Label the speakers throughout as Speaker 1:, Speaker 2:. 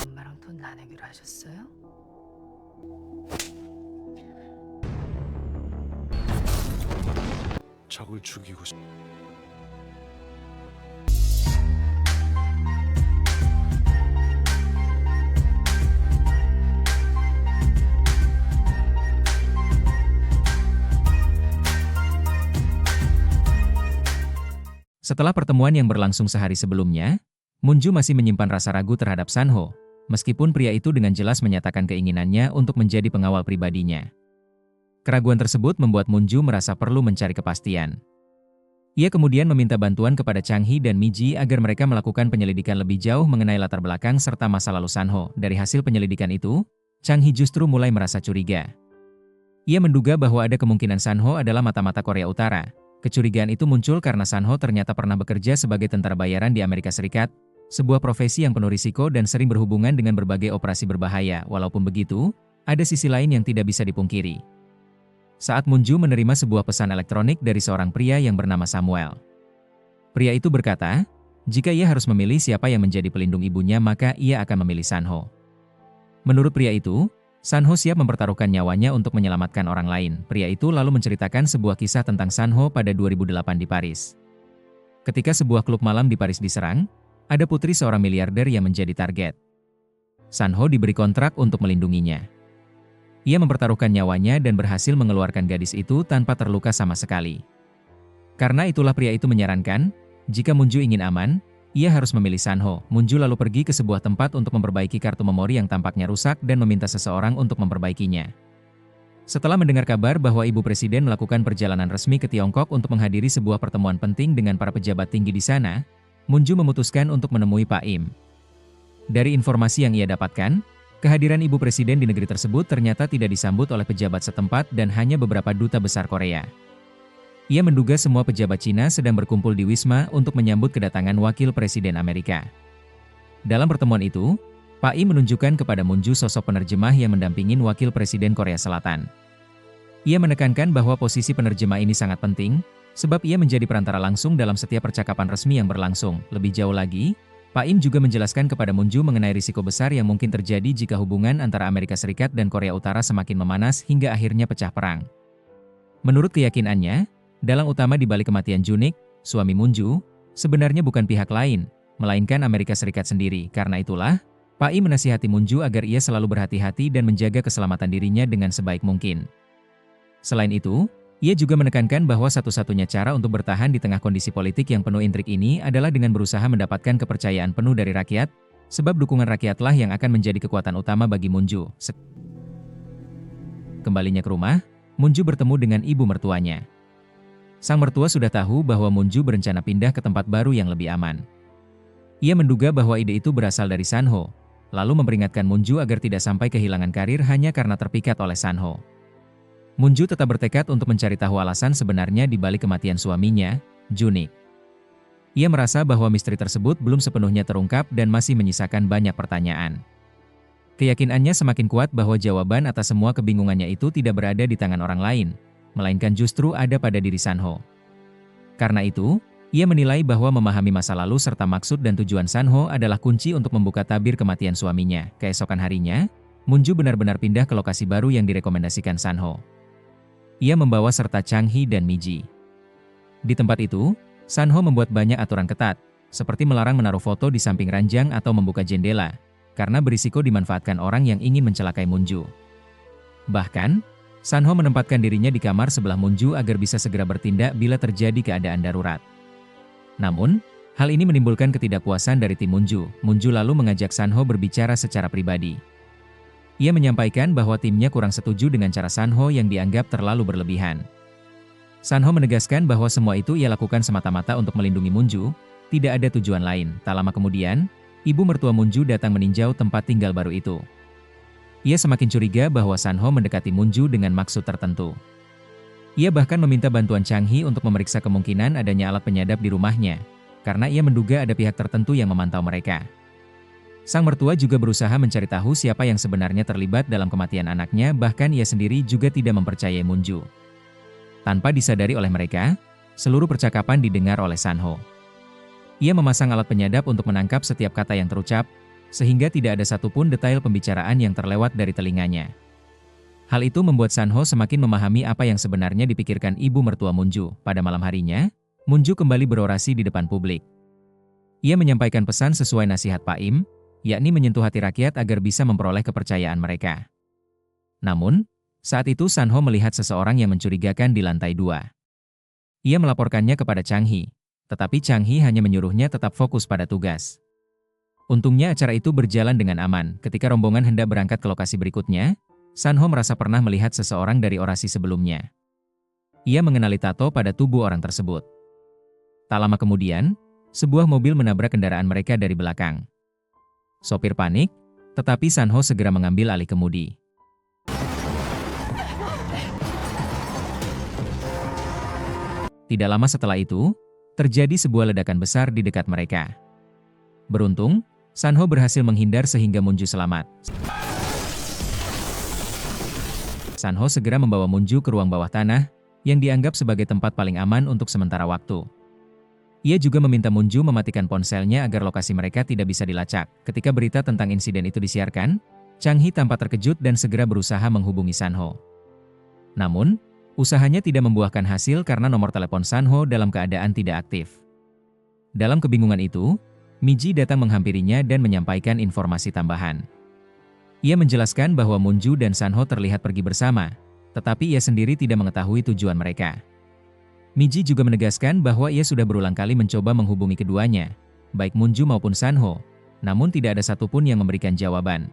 Speaker 1: 엄마랑 돈 나누기로 하셨어요?
Speaker 2: 적을 죽이고 싶...
Speaker 3: Setelah pertemuan yang berlangsung sehari sebelumnya, Moonju masih menyimpan rasa ragu terhadap Sanho, meskipun pria itu dengan jelas menyatakan keinginannya untuk menjadi pengawal pribadinya. Keraguan tersebut membuat Moonju merasa perlu mencari kepastian. Ia kemudian meminta bantuan kepada Chang Hee dan Miji agar mereka melakukan penyelidikan lebih jauh mengenai latar belakang serta masa lalu Sanho. Dari hasil penyelidikan itu, Chang Hee justru mulai merasa curiga. Ia menduga bahwa ada kemungkinan Sanho adalah mata-mata Korea Utara. Kecurigaan itu muncul karena Sanho ternyata pernah bekerja sebagai tentara bayaran di Amerika Serikat, sebuah profesi yang penuh risiko dan sering berhubungan dengan berbagai operasi berbahaya. Walaupun begitu, ada sisi lain yang tidak bisa dipungkiri. Saat Moonju menerima sebuah pesan elektronik dari seorang pria yang bernama Samuel. Pria itu berkata, jika ia harus memilih siapa yang menjadi pelindung ibunya maka ia akan memilih Sanho. Menurut pria itu, Sanho siap mempertaruhkan nyawanya untuk menyelamatkan orang lain. Pria itu lalu menceritakan sebuah kisah tentang Sanho pada 2008 di Paris. Ketika sebuah klub malam di Paris diserang, ada putri seorang miliarder yang menjadi target. Sanho diberi kontrak untuk melindunginya. Ia mempertaruhkan nyawanya dan berhasil mengeluarkan gadis itu tanpa terluka sama sekali. Karena itulah pria itu menyarankan, jika Moonju ingin aman, ia harus memilih Sanho. Moonju lalu pergi ke sebuah tempat untuk memperbaiki kartu memori yang tampaknya rusak dan meminta seseorang untuk memperbaikinya. Setelah mendengar kabar bahwa ibu presiden melakukan perjalanan resmi ke Tiongkok untuk menghadiri sebuah pertemuan penting dengan para pejabat tinggi di sana, Moonju memutuskan untuk menemui Pak Im. Dari informasi yang ia dapatkan, kehadiran ibu presiden di negeri tersebut ternyata tidak disambut oleh pejabat setempat dan hanya beberapa duta besar Korea. Ia menduga semua pejabat Cina sedang berkumpul di Wisma untuk menyambut kedatangan wakil presiden Amerika. Dalam pertemuan itu, Pak Im menunjukkan kepada Moonju sosok penerjemah yang mendampingi wakil presiden Korea Selatan. Ia menekankan bahwa posisi penerjemah ini sangat penting, sebab ia menjadi perantara langsung dalam setiap percakapan resmi yang berlangsung. Lebih jauh lagi, Pak Im juga menjelaskan kepada Moonju mengenai risiko besar yang mungkin terjadi jika hubungan antara Amerika Serikat dan Korea Utara semakin memanas hingga akhirnya pecah perang. Menurut keyakinannya, dalang utama di balik kematian Junik, suami Moonju, sebenarnya bukan pihak lain, melainkan Amerika Serikat sendiri. Karena itulah, Pak Im menasihati Moonju agar ia selalu berhati-hati dan menjaga keselamatan dirinya dengan sebaik mungkin. Selain itu, ia juga menekankan bahwa satu-satunya cara untuk bertahan di tengah kondisi politik yang penuh intrik ini adalah dengan berusaha mendapatkan kepercayaan penuh dari rakyat, sebab dukungan rakyatlah yang akan menjadi kekuatan utama bagi Moonju. Kembalinya ke rumah, Moonju bertemu dengan ibu mertuanya. Sang mertua sudah tahu bahwa Moonju berencana pindah ke tempat baru yang lebih aman. Ia menduga bahwa ide itu berasal dari Sanho, lalu memperingatkan Moonju agar tidak sampai kehilangan karir hanya karena terpikat oleh Sanho. Moonju tetap bertekad untuk mencari tahu alasan sebenarnya di balik kematian suaminya, Junik. Ia merasa bahwa misteri tersebut belum sepenuhnya terungkap dan masih menyisakan banyak pertanyaan. Keyakinannya semakin kuat bahwa jawaban atas semua kebingungannya itu tidak berada di tangan orang lain, melainkan justru ada pada diri Sanho. Karena itu, ia menilai bahwa memahami masa lalu serta maksud dan tujuan Sanho adalah kunci untuk membuka tabir kematian suaminya. Keesokan harinya, Moonju benar-benar pindah ke lokasi baru yang direkomendasikan Sanho. Ia membawa serta Chang Hee dan Miji. Di tempat itu, Sanho membuat banyak aturan ketat, seperti melarang menaruh foto di samping ranjang atau membuka jendela, karena berisiko dimanfaatkan orang yang ingin mencelakai Moonju. Bahkan, Sanho menempatkan dirinya di kamar sebelah Moonju agar bisa segera bertindak bila terjadi keadaan darurat. Namun, hal ini menimbulkan ketidakpuasan dari tim Moonju. Moonju lalu mengajak Sanho berbicara secara pribadi. Ia menyampaikan bahwa timnya kurang setuju dengan cara Sanho yang dianggap terlalu berlebihan. Sanho menegaskan bahwa semua itu ia lakukan semata-mata untuk melindungi Moonju, tidak ada tujuan lain. Tak lama kemudian, ibu mertua Moonju datang meninjau tempat tinggal baru itu. Ia semakin curiga bahwa Sanho mendekati Moonju dengan maksud tertentu. Ia bahkan meminta bantuan Chang Hee untuk memeriksa kemungkinan adanya alat penyadap di rumahnya, karena ia menduga ada pihak tertentu yang memantau mereka. Sang mertua juga berusaha mencari tahu siapa yang sebenarnya terlibat dalam kematian anaknya, bahkan ia sendiri juga tidak mempercayai Moonju. Tanpa disadari oleh mereka, Seluruh percakapan didengar oleh Sanho. Ia memasang alat penyadap untuk menangkap setiap kata yang terucap, sehingga tidak ada satupun detail pembicaraan yang terlewat dari telinganya. Hal itu membuat Sanho semakin memahami apa yang sebenarnya dipikirkan ibu mertua Munju. Pada malam harinya, Munju kembali berorasi di depan publik. Ia menyampaikan pesan sesuai nasihat Pak Im, yakni menyentuh hati rakyat agar bisa memperoleh kepercayaan mereka. Namun, saat itu Sanho melihat seseorang yang mencurigakan di lantai 2. Ia melaporkannya kepada Chang He, tetapi Chang He hanya menyuruhnya tetap fokus pada tugas. Untungnya acara itu berjalan dengan aman. Ketika rombongan hendak berangkat ke lokasi berikutnya, Sanho merasa pernah melihat seseorang dari orasi sebelumnya. Ia mengenali tato pada tubuh orang tersebut. Tak lama kemudian, sebuah mobil menabrak kendaraan mereka dari belakang. Sopir panik, tetapi Sanho segera mengambil alih kemudi. Tidak lama setelah itu, terjadi sebuah ledakan besar di dekat mereka. Beruntung, Sanho berhasil menghindar sehingga Munju selamat. Sanho segera membawa Munju ke ruang bawah tanah, yang dianggap sebagai tempat paling aman untuk sementara waktu. Ia juga meminta Munju mematikan ponselnya agar lokasi mereka tidak bisa dilacak. Ketika berita tentang insiden itu disiarkan, Chang He tampak terkejut dan segera berusaha menghubungi Sanho. Namun, usahanya tidak membuahkan hasil karena nomor telepon Sanho dalam keadaan tidak aktif. Dalam kebingungan itu, Miji datang menghampirinya dan menyampaikan informasi tambahan. Ia menjelaskan bahwa Munju dan Sanho terlihat pergi bersama, tetapi ia sendiri tidak mengetahui tujuan mereka. Miji juga menegaskan bahwa ia sudah berulang kali mencoba menghubungi keduanya, baik Munju maupun Sanho, namun tidak ada satupun yang memberikan jawaban.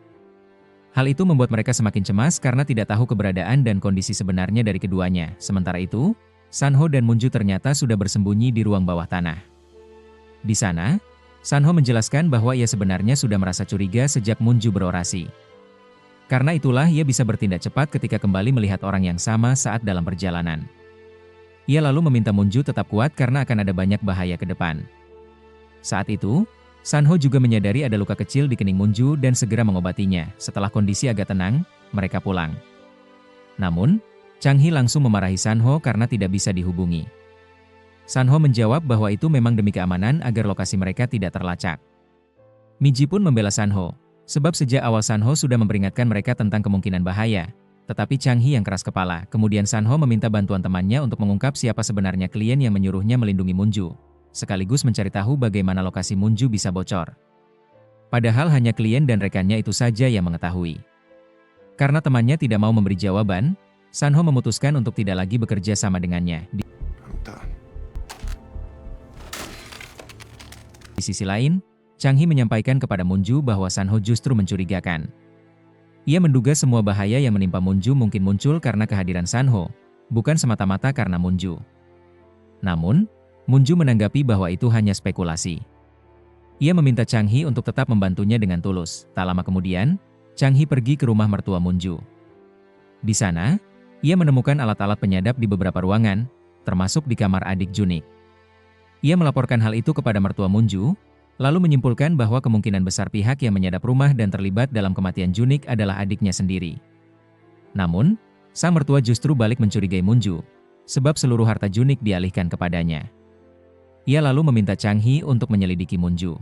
Speaker 3: Hal itu membuat mereka semakin cemas karena tidak tahu keberadaan dan kondisi sebenarnya dari keduanya. Sementara itu, Sanho dan Munju ternyata sudah bersembunyi di ruang bawah tanah. Di sana, Sanho menjelaskan bahwa ia sebenarnya sudah merasa curiga sejak Munju berorasi. Karena itulah ia bisa bertindak cepat ketika kembali melihat orang yang sama saat dalam perjalanan. Ia lalu meminta Munju tetap kuat karena akan ada banyak bahaya ke depan. Saat itu, Sanho juga menyadari ada luka kecil di kening Munju dan segera mengobatinya. Setelah kondisi agak tenang, mereka pulang. Namun, Chang He langsung memarahi Sanho karena tidak bisa dihubungi. Sanho menjawab bahwa itu memang demi keamanan agar lokasi mereka tidak terlacak. Miji pun membela Sanho, sebab sejak awal Sanho sudah memperingatkan mereka tentang kemungkinan bahaya. Tetapi Chang He yang keras kepala. Kemudian Sanho meminta bantuan temannya untuk mengungkap siapa sebenarnya klien yang menyuruhnya melindungi Munju, sekaligus mencari tahu bagaimana lokasi Munju bisa bocor. Padahal hanya klien dan rekannya itu saja yang mengetahui. Karena temannya tidak mau memberi jawaban, Sanho memutuskan untuk tidak lagi bekerja sama dengannya. Di sisi lain, Chang He menyampaikan kepada Munju bahwa Sanho justru mencurigakan. Ia menduga semua bahaya yang menimpa Munju mungkin muncul karena kehadiran Sanho, bukan semata-mata karena Munju. Namun, Munju menanggapi bahwa itu hanya spekulasi. Ia meminta Chang He untuk tetap membantunya dengan tulus. Tak lama kemudian, Chang He pergi ke rumah mertua Munju. Di sana, ia menemukan alat-alat penyadap di beberapa ruangan, termasuk di kamar adik Junik. Ia melaporkan hal itu kepada mertua Munju, lalu menyimpulkan bahwa kemungkinan besar pihak yang menyadap rumah dan terlibat dalam kematian Junik adalah adiknya sendiri. Namun, sang mertua justru balik mencurigai Munju, sebab seluruh harta Junik dialihkan kepadanya. Ia lalu meminta Chang He untuk menyelidiki Munju.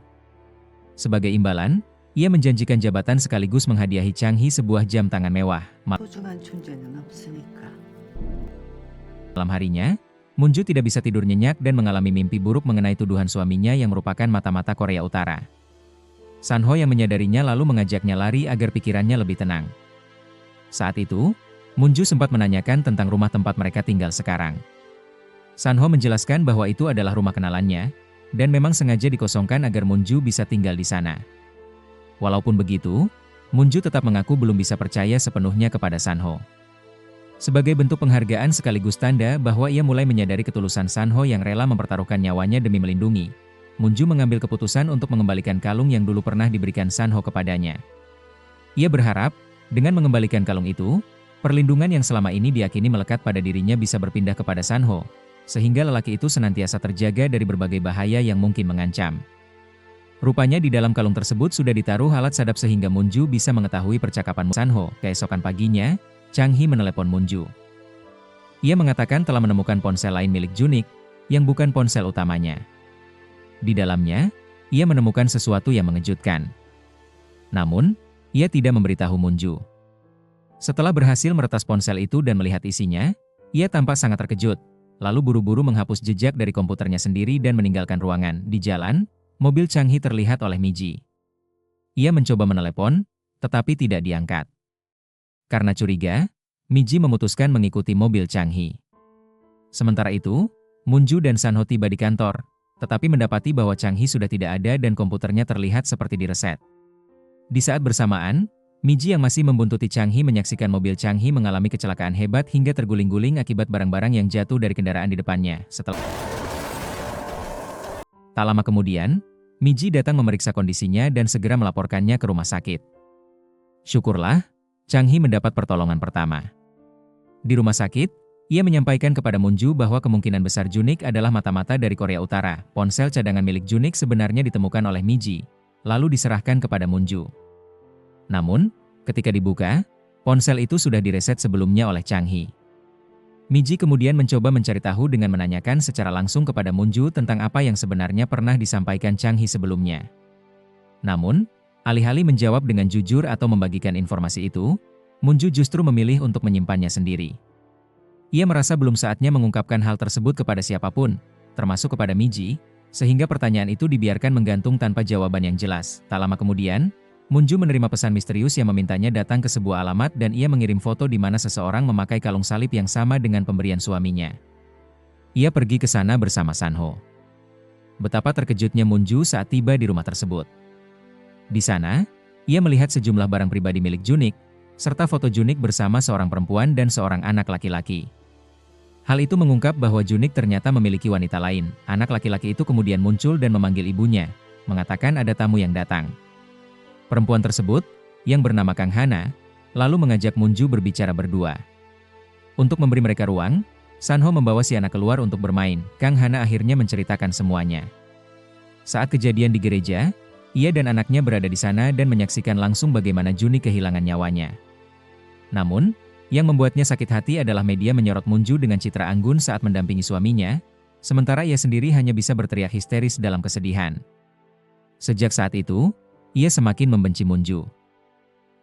Speaker 3: Sebagai imbalan, ia menjanjikan jabatan sekaligus menghadiahi Chang He sebuah jam tangan mewah. Malam harinya, Munju tidak bisa tidur nyenyak dan mengalami mimpi buruk mengenai tuduhan suaminya yang merupakan mata-mata Korea Utara. Sanho yang menyadarinya lalu mengajaknya lari agar pikirannya lebih tenang. Saat itu, Munju sempat menanyakan tentang rumah tempat mereka tinggal sekarang. Sanho menjelaskan bahwa itu adalah rumah kenalannya, dan memang sengaja dikosongkan agar Munju bisa tinggal di sana. Walaupun begitu, Munju tetap mengaku belum bisa percaya sepenuhnya kepada Sanho. Sebagai bentuk penghargaan sekaligus tanda bahwa ia mulai menyadari ketulusan Sanho yang rela mempertaruhkan nyawanya demi melindungi, Munju mengambil keputusan untuk mengembalikan kalung yang dulu pernah diberikan Sanho kepadanya. Ia berharap, dengan mengembalikan kalung itu, perlindungan yang selama ini diyakini melekat pada dirinya bisa berpindah kepada Sanho, sehingga lelaki itu senantiasa terjaga dari berbagai bahaya yang mungkin mengancam. Rupanya di dalam kalung tersebut sudah ditaruh alat sadap sehingga Munju bisa mengetahui percakapan Sanho. Keesokan paginya, Chang He menelepon Munju. Ia mengatakan telah menemukan ponsel lain milik Junik, yang bukan ponsel utamanya. Di dalamnya, ia menemukan sesuatu yang mengejutkan. Namun, ia tidak memberitahu Munju. Setelah berhasil meretas ponsel itu dan melihat isinya, ia tampak sangat terkejut, lalu buru-buru menghapus jejak dari komputernya sendiri dan meninggalkan ruangan. Di jalan, mobil Chang-hee terlihat oleh Miji. Ia mencoba menelepon, tetapi tidak diangkat. Karena curiga, Miji memutuskan mengikuti mobil Chang-hee. Sementara itu, Munju dan Sanho tiba di kantor, tetapi mendapati bahwa Chang-hee sudah tidak ada dan komputernya terlihat seperti direset. Di saat bersamaan, Miji yang masih membuntuti Chang-hee menyaksikan mobil Chang-hee mengalami kecelakaan hebat hingga terguling-guling akibat barang-barang yang jatuh dari kendaraan di depannya. Tak lama kemudian, Miji datang memeriksa kondisinya dan segera melaporkannya ke rumah sakit. Syukurlah, Chang-hee mendapat pertolongan pertama. Di rumah sakit, ia menyampaikan kepada Munju bahwa kemungkinan besar Junik adalah mata-mata dari Korea Utara. Ponsel cadangan milik Junik sebenarnya ditemukan oleh Miji, lalu diserahkan kepada Munju. Namun, ketika dibuka, ponsel itu sudah direset sebelumnya oleh Chang-hee. Miji kemudian mencoba mencari tahu dengan menanyakan secara langsung kepada Munju tentang apa yang sebenarnya pernah disampaikan Chang-hee sebelumnya. Namun, alih-alih menjawab dengan jujur atau membagikan informasi itu, Munju justru memilih untuk menyimpannya sendiri. Ia merasa belum saatnya mengungkapkan hal tersebut kepada siapapun, termasuk kepada Miji, sehingga pertanyaan itu dibiarkan menggantung tanpa jawaban yang jelas. Tak lama kemudian, Munju menerima pesan misterius yang memintanya datang ke sebuah alamat dan ia mengirim foto di mana seseorang memakai kalung salib yang sama dengan pemberian suaminya. Ia pergi ke sana bersama Sanho. Betapa terkejutnya Munju saat tiba di rumah tersebut. Di sana, ia melihat sejumlah barang pribadi milik Junik, serta foto Junik bersama seorang perempuan dan seorang anak laki-laki. Hal itu mengungkap bahwa Junik ternyata memiliki wanita lain. Anak laki-laki itu kemudian muncul dan memanggil ibunya, mengatakan ada tamu yang datang. Perempuan tersebut, yang bernama Kang Hana, lalu mengajak Munju berbicara berdua. Untuk memberi mereka ruang, Sanho membawa si anak keluar untuk bermain. Kang Hana akhirnya menceritakan semuanya. Saat kejadian di gereja, ia dan anaknya berada di sana dan menyaksikan langsung bagaimana Junik kehilangan nyawanya. Namun, yang membuatnya sakit hati adalah media menyorot Munju dengan citra anggun saat mendampingi suaminya, sementara ia sendiri hanya bisa berteriak histeris dalam kesedihan. Sejak saat itu, ia semakin membenci Munju.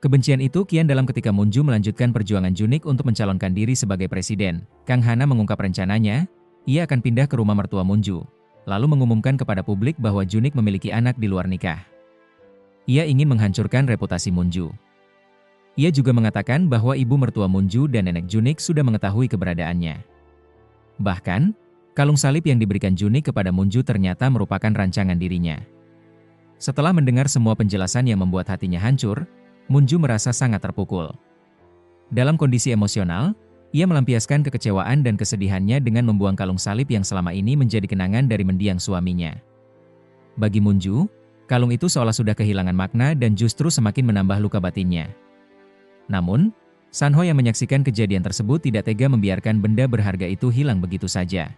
Speaker 3: Kebencian itu kian dalam ketika Munju melanjutkan perjuangan Junik untuk mencalonkan diri sebagai presiden. Kang Hana mengungkap rencananya, ia akan pindah ke rumah mertua Munju, lalu mengumumkan kepada publik bahwa Junik memiliki anak di luar nikah. Ia ingin menghancurkan reputasi Munju. Ia juga mengatakan bahwa ibu mertua Munju dan nenek Junik sudah mengetahui keberadaannya. Bahkan, kalung salib yang diberikan Junik kepada Munju ternyata merupakan rancangan dirinya. Setelah mendengar semua penjelasan yang membuat hatinya hancur, Munju merasa sangat terpukul. Dalam kondisi emosional, ia melampiaskan kekecewaan dan kesedihannya dengan membuang kalung salib yang selama ini menjadi kenangan dari mendiang suaminya. Bagi Munju, kalung itu seolah sudah kehilangan makna dan justru semakin menambah luka batinnya. Namun, Sanho yang menyaksikan kejadian tersebut tidak tega membiarkan benda berharga itu hilang begitu saja.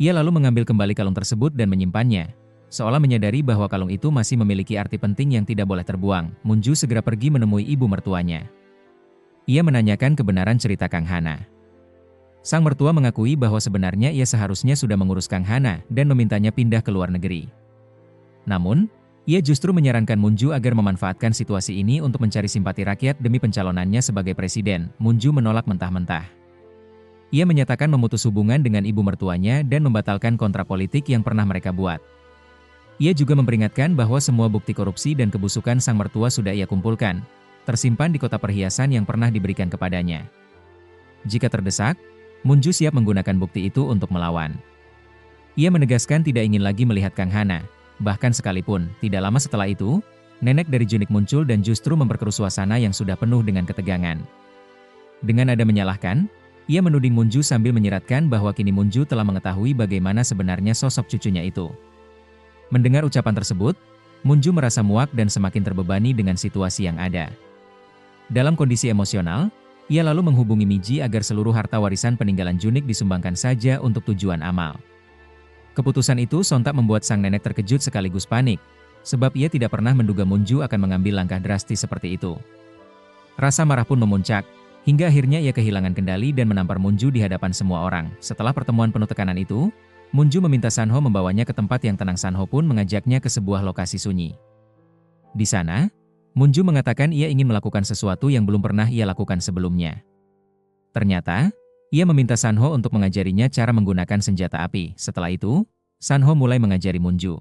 Speaker 3: Ia lalu mengambil kembali kalung tersebut dan menyimpannya, seolah menyadari bahwa kalung itu masih memiliki arti penting yang tidak boleh terbuang. Munju segera pergi menemui ibu mertuanya. Ia menanyakan kebenaran cerita Kang Hana. Sang mertua mengakui bahwa sebenarnya ia seharusnya sudah mengurus Kang Hana dan memintanya pindah ke luar negeri. Namun, ia justru menyarankan Munju agar memanfaatkan situasi ini untuk mencari simpati rakyat demi pencalonannya sebagai presiden. Munju menolak mentah-mentah. Ia menyatakan memutus hubungan dengan ibu mertuanya dan membatalkan kontrak politik yang pernah mereka buat. Ia juga memperingatkan bahwa semua bukti korupsi dan kebusukan sang mertua sudah ia kumpulkan, tersimpan di kotak perhiasan yang pernah diberikan kepadanya. Jika terdesak, Munju siap menggunakan bukti itu untuk melawan. Ia menegaskan tidak ingin lagi melihat Kang Hana. Bahkan sekalipun, tidak lama setelah itu, nenek dari Junik muncul dan justru memperkeruh suasana yang sudah penuh dengan ketegangan. Dengan nada menyalahkan, ia menuding Munju sambil menyiratkan bahwa kini Munju telah mengetahui bagaimana sebenarnya sosok cucunya itu. Mendengar ucapan tersebut, Munju merasa muak dan semakin terbebani dengan situasi yang ada. Dalam kondisi emosional, ia lalu menghubungi Miji agar seluruh harta warisan peninggalan Junik disumbangkan saja untuk tujuan amal. Keputusan itu sontak membuat sang nenek terkejut sekaligus panik, sebab ia tidak pernah menduga Munju akan mengambil langkah drastis seperti itu. Rasa marah pun memuncak, hingga akhirnya ia kehilangan kendali dan menampar Munju di hadapan semua orang. Setelah pertemuan penuh tekanan itu, Munju meminta Sanho membawanya ke tempat yang tenang. Sanho pun mengajaknya ke sebuah lokasi sunyi. Di sana, Munju mengatakan ia ingin melakukan sesuatu yang belum pernah ia lakukan sebelumnya. Ternyata, ia meminta Sanho untuk mengajarinya cara menggunakan senjata api. Setelah itu, Sanho mulai mengajari Munju.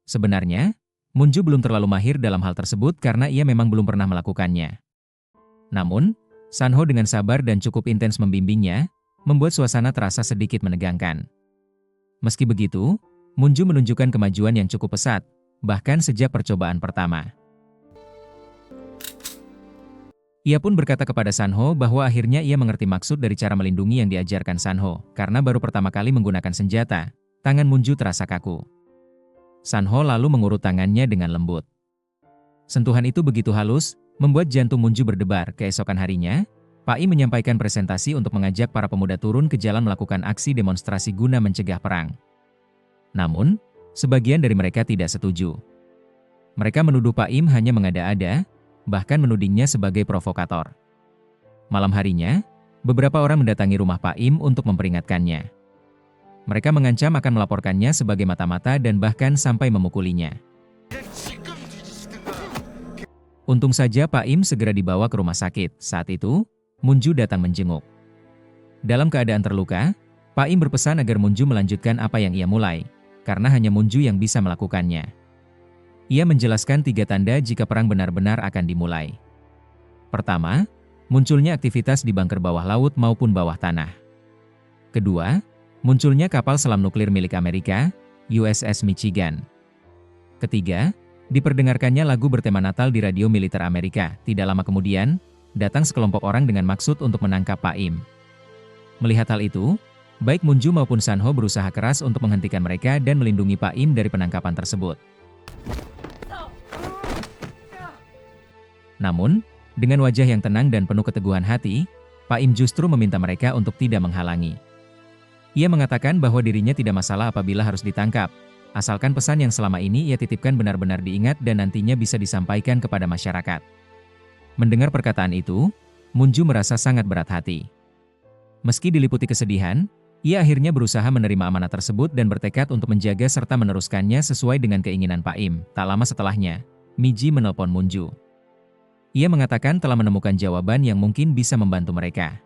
Speaker 3: Sebenarnya, Munju belum terlalu mahir dalam hal tersebut karena ia memang belum pernah melakukannya. Namun, Sanho dengan sabar dan cukup intens membimbingnya, membuat suasana terasa sedikit menegangkan. Meski begitu, Munju menunjukkan kemajuan yang cukup pesat, bahkan sejak percobaan pertama. Ia pun berkata kepada Sanho bahwa akhirnya ia mengerti maksud dari cara melindungi yang diajarkan Sanho, karena baru pertama kali menggunakan senjata, tangan Munju terasa kaku. Sanho lalu mengurut tangannya dengan lembut. Sentuhan itu begitu halus, membuat jantung Munju berdebar. Keesokan harinya, Pak Im menyampaikan presentasi untuk mengajak para pemuda turun ke jalan melakukan aksi demonstrasi guna mencegah perang. Namun, sebagian dari mereka tidak setuju. Mereka menuduh Pak Im hanya mengada-ada, bahkan menudingnya sebagai provokator. Malam harinya, beberapa orang mendatangi rumah Pak Im untuk memperingatkannya. Mereka mengancam akan melaporkannya sebagai mata-mata dan bahkan sampai memukulinya. Untung saja Pak Im segera dibawa ke rumah sakit. Saat itu, Munju datang menjenguk. Dalam keadaan terluka, Pak Im berpesan agar Munju melanjutkan apa yang ia mulai, karena hanya Munju yang bisa melakukannya. Ia menjelaskan 3 tanda jika perang benar-benar akan dimulai. Pertama, munculnya aktivitas di bunker bawah laut maupun bawah tanah. Kedua, munculnya kapal selam nuklir milik Amerika, USS Michigan. Ketiga, diperdengarkannya lagu bertema Natal di radio militer Amerika. Tidak lama kemudian, datang sekelompok orang dengan maksud untuk menangkap Pak Im. Melihat hal itu, baik Munju maupun Sanho berusaha keras untuk menghentikan mereka dan melindungi Pak Im dari penangkapan tersebut. Namun, dengan wajah yang tenang dan penuh keteguhan hati, Pak Im justru meminta mereka untuk tidak menghalangi. Ia mengatakan bahwa dirinya tidak masalah apabila harus ditangkap, asalkan pesan yang selama ini ia titipkan benar-benar diingat dan nantinya bisa disampaikan kepada masyarakat. Mendengar perkataan itu, Munju merasa sangat berat hati. Meski diliputi kesedihan, ia akhirnya berusaha menerima amanat tersebut dan bertekad untuk menjaga serta meneruskannya sesuai dengan keinginan Pak Im. Tak lama setelahnya, Miji menelpon Munju. Ia mengatakan telah menemukan jawaban yang mungkin bisa membantu mereka.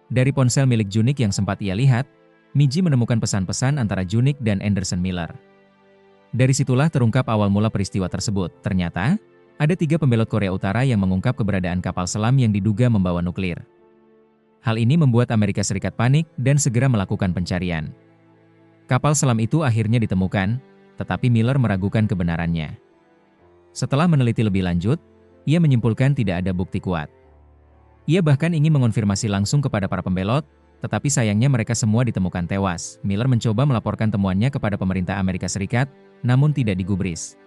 Speaker 3: Dari ponsel milik Junik yang sempat ia lihat, Miji menemukan pesan-pesan antara Junik dan Anderson Miller. Dari situlah terungkap awal mula peristiwa tersebut. Ternyata, ada 3 pembelot Korea Utara yang mengungkap keberadaan kapal selam yang diduga membawa nuklir. Hal ini membuat Amerika Serikat panik dan segera melakukan pencarian. Kapal selam itu akhirnya ditemukan, tetapi Miller meragukan kebenarannya. Setelah meneliti lebih lanjut, ia menyimpulkan tidak ada bukti kuat. Ia bahkan ingin mengonfirmasi langsung kepada para pembelot, tetapi sayangnya mereka semua ditemukan tewas. Miller mencoba melaporkan temuannya kepada pemerintah Amerika Serikat, namun tidak digubris.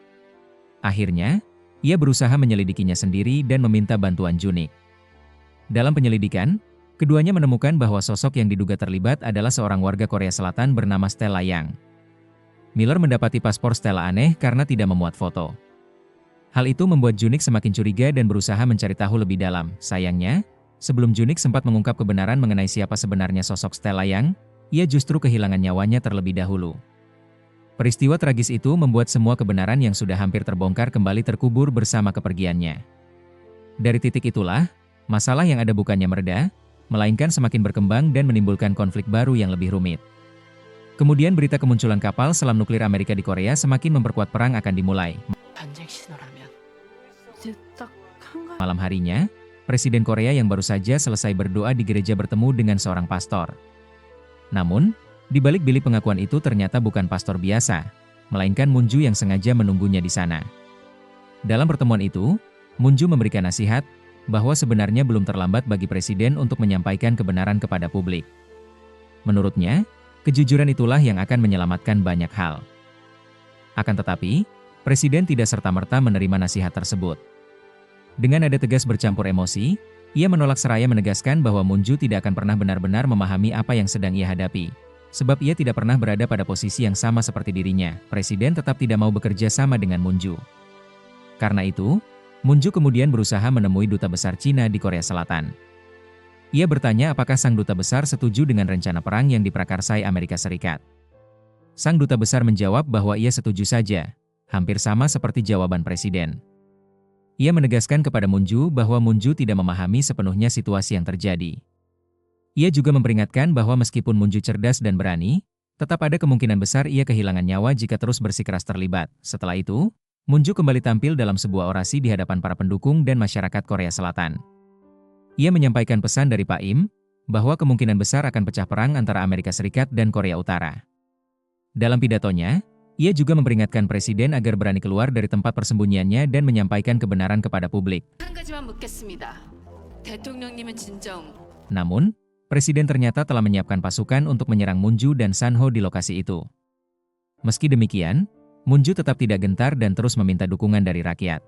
Speaker 3: Akhirnya, ia berusaha menyelidikinya sendiri dan meminta bantuan Junik. Dalam penyelidikan, keduanya menemukan bahwa sosok yang diduga terlibat adalah seorang warga Korea Selatan bernama Stella Yang. Miller mendapati paspor Stella aneh karena tidak memuat foto. Hal itu membuat Junik semakin curiga dan berusaha mencari tahu lebih dalam. Sayangnya, sebelum Junik sempat mengungkap kebenaran mengenai siapa sebenarnya sosok Stella Yang, ia justru kehilangan nyawanya terlebih dahulu. Peristiwa tragis itu membuat semua kebenaran yang sudah hampir terbongkar kembali terkubur bersama kepergiannya. Dari titik itulah, masalah yang ada bukannya mereda, melainkan semakin berkembang dan menimbulkan konflik baru yang lebih rumit. Kemudian berita kemunculan kapal selam nuklir Amerika di Korea semakin memperkuat perang akan dimulai. Malam harinya, Presiden Korea yang baru saja selesai berdoa di gereja bertemu dengan seorang pastor. Namun, di balik bilik pengakuan itu ternyata bukan pastor biasa, melainkan Munju yang sengaja menunggunya di sana. Dalam pertemuan itu, Munju memberikan nasihat bahwa sebenarnya belum terlambat bagi presiden untuk menyampaikan kebenaran kepada publik. Menurutnya, kejujuran itulah yang akan menyelamatkan banyak hal. Akan tetapi, presiden tidak serta-merta menerima nasihat tersebut. Dengan nada tegas bercampur emosi, ia menolak seraya menegaskan bahwa Munju tidak akan pernah benar-benar memahami apa yang sedang ia hadapi. Sebab ia tidak pernah berada pada posisi yang sama seperti dirinya, presiden tetap tidak mau bekerja sama dengan Munju. Karena itu, Munju kemudian berusaha menemui duta besar Cina di Korea Selatan. Ia bertanya apakah sang duta besar setuju dengan rencana perang yang diprakarsai Amerika Serikat. Sang duta besar menjawab bahwa ia setuju saja, hampir sama seperti jawaban presiden. Ia menegaskan kepada Moon-ju bahwa Moon-ju tidak memahami sepenuhnya situasi yang terjadi. Ia juga memperingatkan bahwa meskipun Moon-ju cerdas dan berani, tetap ada kemungkinan besar ia kehilangan nyawa jika terus bersikeras terlibat. Setelah itu, Moon-ju kembali tampil dalam sebuah orasi di hadapan para pendukung dan masyarakat Korea Selatan. Ia menyampaikan pesan dari Pak Im, bahwa kemungkinan besar akan pecah perang antara Amerika Serikat dan Korea Utara. Dalam pidatonya, ia juga memperingatkan presiden agar berani keluar dari tempat persembunyiannya dan menyampaikan kebenaran kepada publik.
Speaker 1: 한 가지만 묻겠습니다. 대통령님은 진정
Speaker 3: Namun, presiden ternyata telah menyiapkan pasukan untuk menyerang Moon-ju dan San-ho di lokasi itu. Meski demikian, Moon-ju tetap tidak gentar dan terus meminta dukungan dari rakyat.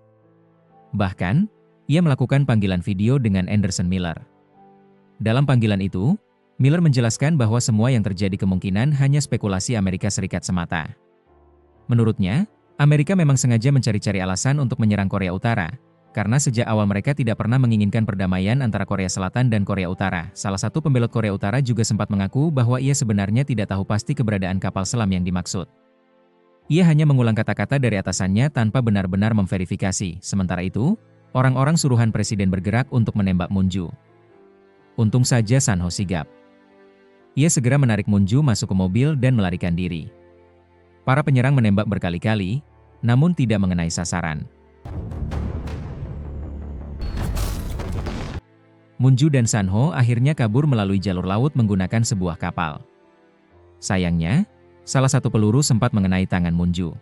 Speaker 3: Bahkan, ia melakukan panggilan video dengan Anderson Miller. Dalam panggilan itu, Miller menjelaskan bahwa semua yang terjadi kemungkinan hanya spekulasi Amerika Serikat semata. Menurutnya, Amerika memang sengaja mencari-cari alasan untuk menyerang Korea Utara, karena sejak awal mereka tidak pernah menginginkan perdamaian antara Korea Selatan dan Korea Utara. Salah satu pembelot Korea Utara juga sempat mengaku bahwa ia sebenarnya tidak tahu pasti keberadaan kapal selam yang dimaksud. Ia hanya mengulang kata-kata dari atasannya tanpa benar-benar memverifikasi. Sementara itu, orang-orang suruhan presiden bergerak untuk menembak Moon-ju. Untung saja San-ho sigap. Ia segera menarik Moon-ju masuk ke mobil dan melarikan diri. Para penyerang menembak berkali-kali, namun tidak mengenai sasaran. Moon-ju dan San-ho akhirnya kabur melalui jalur laut menggunakan sebuah kapal. Sayangnya, salah satu peluru sempat mengenai tangan Moon-ju.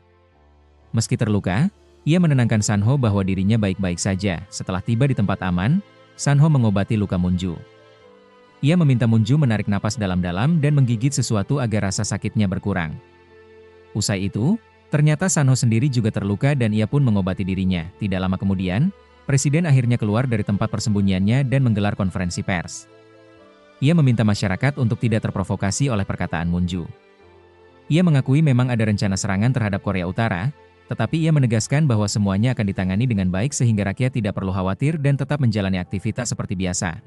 Speaker 3: Meski terluka, ia menenangkan San-ho bahwa dirinya baik-baik saja. Setelah tiba di tempat aman, San-ho mengobati luka Moon-ju. Ia meminta Moon-ju menarik napas dalam-dalam dan menggigit sesuatu agar rasa sakitnya berkurang. Usai itu, ternyata San-ho sendiri juga terluka dan ia pun mengobati dirinya. Tidak lama kemudian, presiden akhirnya keluar dari tempat persembunyiannya dan menggelar konferensi pers. Ia meminta masyarakat untuk tidak terprovokasi oleh perkataan Moon-ju. Ia mengakui memang ada rencana serangan terhadap Korea Utara, tetapi ia menegaskan bahwa semuanya akan ditangani dengan baik sehingga rakyat tidak perlu khawatir dan tetap menjalani aktivitas seperti biasa.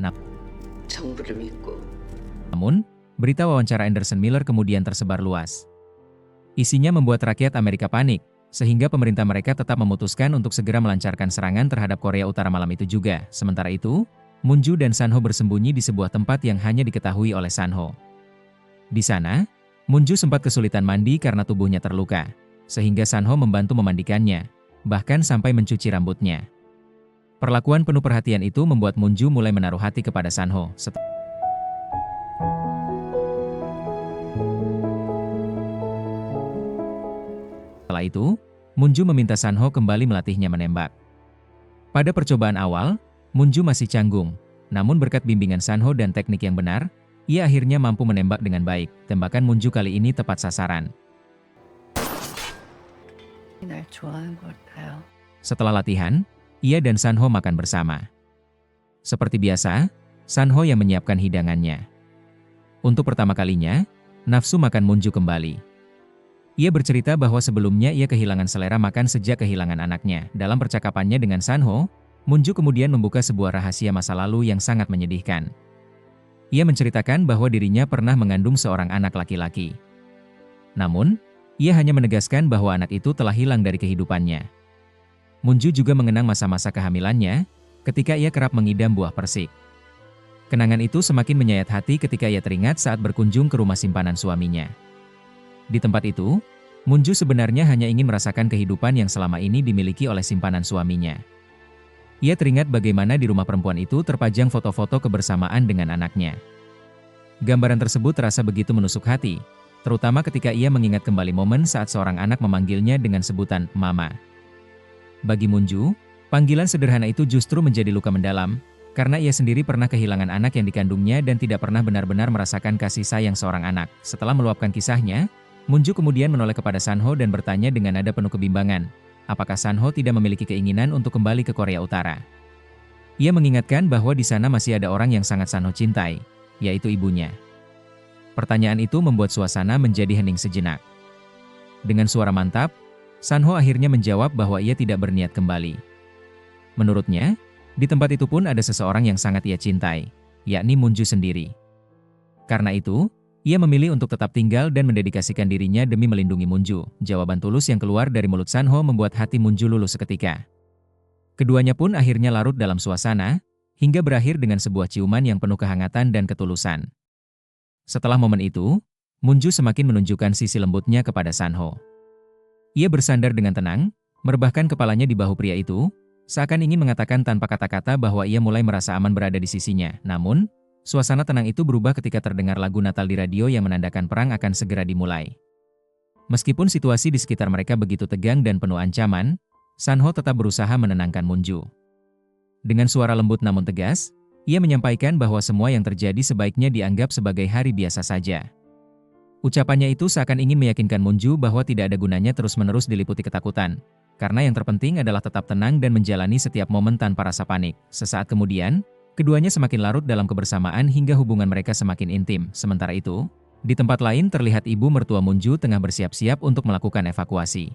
Speaker 3: Namun, berita wawancara Anderson Miller kemudian tersebar luas. Isinya membuat rakyat Amerika panik, sehingga pemerintah mereka tetap memutuskan untuk segera melancarkan serangan terhadap Korea Utara malam itu juga. Sementara itu, Moon-ju dan San-ho bersembunyi di sebuah tempat yang hanya diketahui oleh San-ho. Di sana, Moon-ju sempat kesulitan mandi karena tubuhnya terluka, sehingga San-ho membantu memandikannya, bahkan sampai mencuci rambutnya. Perlakuan penuh perhatian itu membuat Moon-ju mulai menaruh hati kepada San-ho. Setelah itu, Moon-ju meminta San-ho kembali melatihnya menembak. Pada percobaan awal, Moon-ju masih canggung, namun berkat bimbingan San-ho dan teknik yang benar, ia akhirnya mampu menembak dengan baik. Tembakan Moon-ju kali ini tepat sasaran.
Speaker 1: 날 좋아하는 것 같아요.
Speaker 3: Setelah latihan, ia dan San-ho makan bersama. Seperti biasa, San-ho yang menyiapkan hidangannya. Untuk pertama kalinya, nafsu makan Moon-ju kembali. Ia bercerita bahwa sebelumnya ia kehilangan selera makan sejak kehilangan anaknya. Dalam percakapannya dengan San-ho, Moon-ju kemudian membuka sebuah rahasia masa lalu yang sangat menyedihkan. Ia menceritakan bahwa dirinya pernah mengandung seorang anak laki-laki. Namun, ia hanya menegaskan bahwa anak itu telah hilang dari kehidupannya. Moon-ju juga mengenang masa-masa kehamilannya, ketika ia kerap mengidam buah persik. Kenangan itu semakin menyayat hati ketika ia teringat saat berkunjung ke rumah simpanan suaminya. Di tempat itu, Moon-ju sebenarnya hanya ingin merasakan kehidupan yang selama ini dimiliki oleh simpanan suaminya. Ia teringat bagaimana di rumah perempuan itu terpajang foto-foto kebersamaan dengan anaknya. Gambaran tersebut terasa begitu menusuk hati, terutama ketika ia mengingat kembali momen saat seorang anak memanggilnya dengan sebutan "Mama". Bagi Moon-ju, panggilan sederhana itu justru menjadi luka mendalam, karena ia sendiri pernah kehilangan anak yang dikandungnya dan tidak pernah benar-benar merasakan kasih sayang seorang anak. Setelah meluapkan kisahnya, Moon-ju kemudian menoleh kepada San-ho dan bertanya dengan nada penuh kebimbangan, apakah San-ho tidak memiliki keinginan untuk kembali ke Korea Utara. Ia mengingatkan bahwa di sana masih ada orang yang sangat San-ho cintai, yaitu ibunya. Pertanyaan itu membuat suasana menjadi hening sejenak. Dengan suara mantap, San-ho akhirnya menjawab bahwa ia tidak berniat kembali. Menurutnya, di tempat itu pun ada seseorang yang sangat ia cintai, yakni Munju sendiri. Karena itu, ia memilih untuk tetap tinggal dan mendedikasikan dirinya demi melindungi Munju. Jawaban tulus yang keluar dari mulut Sanho membuat hati Munju luluh seketika. Keduanya pun akhirnya larut dalam suasana, hingga berakhir dengan sebuah ciuman yang penuh kehangatan dan ketulusan. Setelah momen itu, Munju semakin menunjukkan sisi lembutnya kepada Sanho. Ia bersandar dengan tenang, merebahkan kepalanya di bahu pria itu, seakan ingin mengatakan tanpa kata-kata bahwa ia mulai merasa aman berada di sisinya. Namun, suasana tenang itu berubah ketika terdengar lagu Natal di radio yang menandakan perang akan segera dimulai. Meskipun situasi di sekitar mereka begitu tegang dan penuh ancaman, Sanho tetap berusaha menenangkan Munju. Dengan suara lembut namun tegas, ia menyampaikan bahwa semua yang terjadi sebaiknya dianggap sebagai hari biasa saja. Ucapannya itu seakan ingin meyakinkan Munju bahwa tidak ada gunanya terus-menerus diliputi ketakutan, karena yang terpenting adalah tetap tenang dan menjalani setiap momen tanpa rasa panik. Sesaat kemudian, keduanya semakin larut dalam kebersamaan hingga hubungan mereka semakin intim. Sementara itu, di tempat lain terlihat ibu mertua Munju tengah bersiap-siap untuk melakukan evakuasi.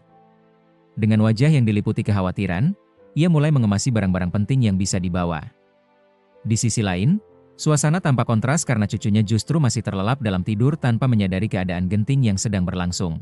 Speaker 3: Dengan wajah yang diliputi kekhawatiran, ia mulai mengemasi barang-barang penting yang bisa dibawa. Di sisi lain, suasana tampak kontras karena cucunya justru masih terlelap dalam tidur tanpa menyadari keadaan genting yang sedang berlangsung.